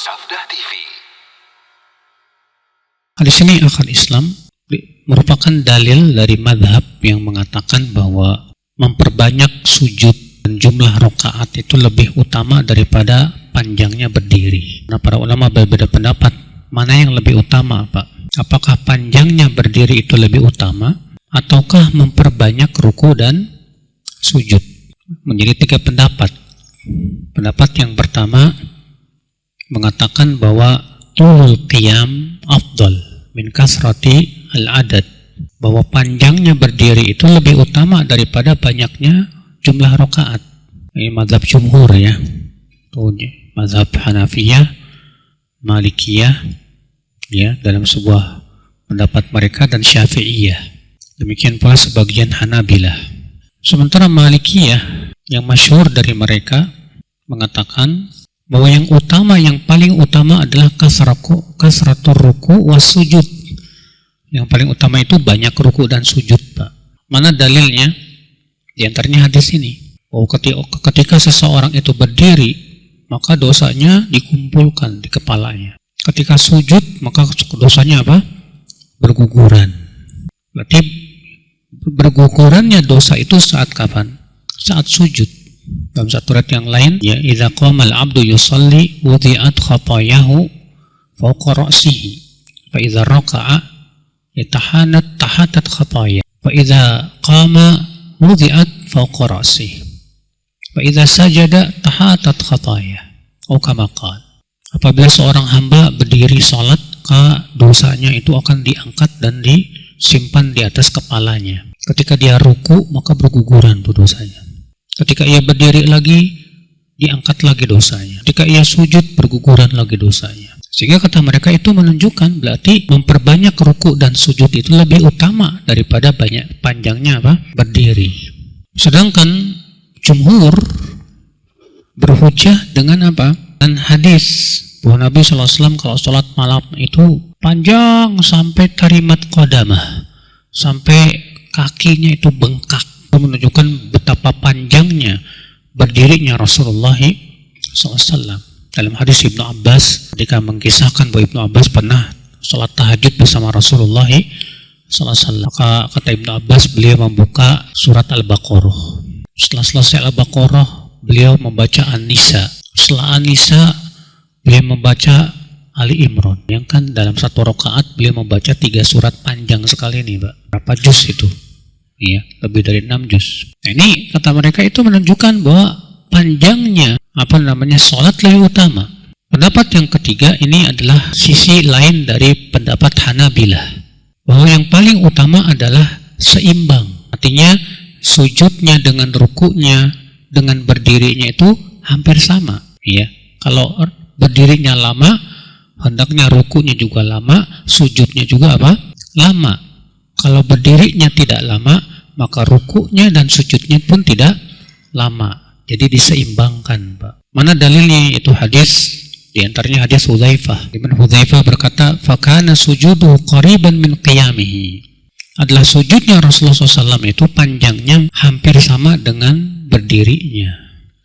Sabda TV. Hadis ini akal Islam merupakan dalil dari madhab yang mengatakan bahwa memperbanyak sujud dan jumlah rakaat itu lebih utama daripada panjangnya berdiri. Nah, para ulama berbeda pendapat mana yang lebih utama, Pak? Apakah panjangnya berdiri itu lebih utama ataukah memperbanyak ruku dan sujud? Menjadi tiga pendapat. Pendapat yang pertama mengatakan bahwa tulul qiyam afdal min kasrati al-adad, bahwa panjangnya berdiri itu lebih utama daripada banyaknya jumlah rakaat. Ini mazhab jumhur ya. Mazhab Hanafiyah, Malikiyah ya, dalam sebuah pendapat mereka, dan Syafi'iyah. Demikian pula sebagian Hanabilah. Sementara Malikiyah yang masyhur dari mereka mengatakan bahwa yang utama, yang paling utama adalah kasratur ruku was sujud. Yang paling utama itu banyak ruku dan sujud, Pak. Mana dalilnya? Di antaranya hadis ini. Bahwa ketika seseorang itu berdiri, maka dosanya dikumpulkan di kepalanya. Ketika sujud, maka dosanya apa? Berguguran. Berarti bergugurannya dosa itu saat kapan? Saat sujud. Dalam satu ayat yang lain, ya idza qamal abdu yusalli wudi'at khatayahu fawqa ra'sihi fa idza raka'a tahatat khataya fa idza qama wudi'at fawqa ra'sihi fa idza sajada tahatat khataya atau kama qala. Apabila seorang hamba berdiri salat, maka dosanya itu akan diangkat dan disimpan di atas kepalanya. Ketika dia ruku, maka berguguran tuh dosanya. Ketika ia berdiri lagi, diangkat lagi dosanya. Ketika ia sujud, berguguran lagi dosanya. Sehingga kata mereka itu menunjukkan berarti memperbanyak ruku dan sujud itu lebih utama daripada banyak panjangnya apa? Berdiri. Sedangkan jumhur berhujjah dengan apa? Dan hadis bahwa Nabi SAW kalau sholat malam itu panjang sampai tarimat qadamah, sampai kakinya itu bengkak. Menunjukkan betapa panjangnya berdirinya Rasulullah SAW. Dalam hadis Ibnu Abbas, ketika mengisahkan bahwa Ibnu Abbas pernah sholat tahajud bersama Rasulullah SAW, maka kata Ibnu Abbas, beliau membuka surat Al-Baqarah. Setelah selesai Al-Baqarah, beliau membaca An-Nisa. Setelah An-Nisa, beliau membaca Ali Imran. Yang kan dalam satu rakaat beliau membaca 3 surat panjang sekali nih, Pak. Berapa juz itu? Iya, lebih dari 6 juz. Nah, ini kata mereka itu menunjukkan bahwa panjangnya sholat lebih utama. Pendapat yang ketiga ini adalah sisi lain dari pendapat Hanabilah, bahwa yang paling utama adalah seimbang. Artinya sujudnya dengan rukunya dengan berdirinya itu hampir sama. Iya, kalau berdirinya lama, hendaknya rukunya juga lama, sujudnya juga apa? Lama. Kalau berdirinya tidak lama, maka rukunya dan sujudnya pun tidak lama. Jadi diseimbangkan, Pak. Mana dalilnya? Itu hadis, di antaranya hadis Hudzaifah. Di mana Hudzaifah berkata, "Fakana sujudu qariban min qiyamihi." Adalah sujudnya Rasulullah SAW itu panjangnya hampir sama dengan berdirinya.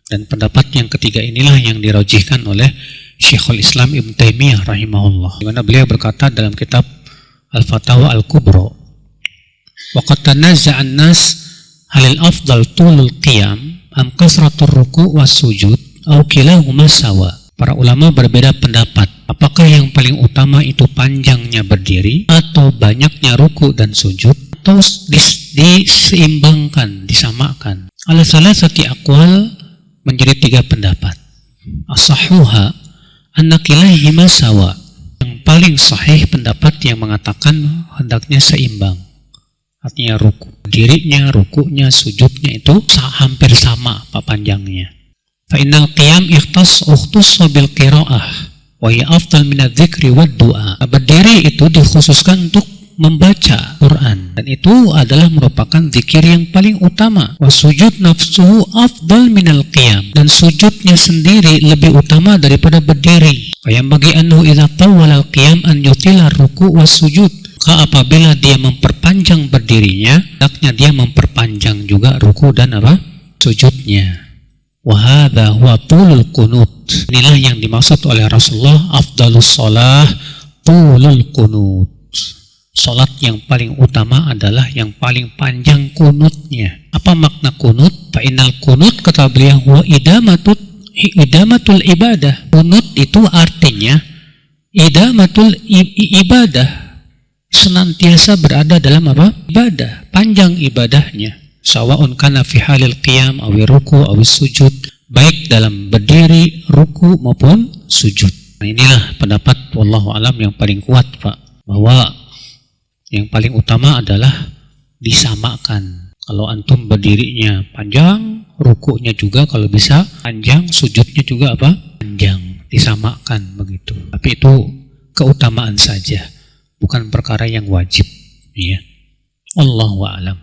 Dan pendapat yang ketiga inilah yang dirajihkan oleh Syekhul Islam Ibnu Taimiyah rahimahullah. Di mana beliau berkata dalam kitab Al-Fatawa Al-Kubra, waqad tanazza'a an-nas halil afdal tulul qiyam am kasratur ruku' was sujud aw kilahuma sawa. Para ulama berbeda pendapat, apakah yang paling utama itu panjangnya berdiri atau banyaknya ruku' dan sujud, atau diseimbangkan, disamakan. Ala salasati aqwal, menjadi 3 pendapat. As-sahhuha anna kilahima sawa. Yang paling sahih pendapat yang mengatakan hendaknya seimbang. Artinya dirinya, rukunya, sujudnya itu hampir sama apa panjangnya. Fa innal qiyam ikhtass bil qiraah wa hiya afdal min adz-dzikri wad du'a. Berdiri itu dikhususkan untuk membaca Quran, dan itu adalah merupakan zikir yang paling utama. Wa sujud nafsuhu afdal minal qiyam, dan sujudnya sendiri lebih utama daripada berdiri. Fa yang bagi annahu idza tawwala al-qiyam an yutila ruku' was sujud. Apabila dia memperpanjang berdirinya, hendaknya dia memperpanjang juga ruku dan apa? Sujudnya. Wa hadza huwa tulul qunut. Inilah yang dimaksud oleh Rasulullah, afdalus shalah tulul qunut. Salat yang paling utama adalah yang paling panjang kunutnya. Apa makna kunut? Fa innal kunut, kata beliau, huwa idamatul ibadah. Kunut itu artinya idamatul ibadah, senantiasa berada dalam apa? Ibadah, panjang ibadahnya. Sawa'un kana fi halil qiyam awi ruku awi sujud, baik dalam berdiri, ruku maupun sujud. Nah, inilah pendapat wallahu alam yang paling kuat, Pak, bahwa yang paling utama adalah disamakan. Kalau antum berdirinya panjang, rukunya juga kalau bisa panjang, sujudnya juga apa? Panjang, disamakan begitu. Tapi itu keutamaan saja, bukan perkara yang wajib, ya. Allahu a'lam.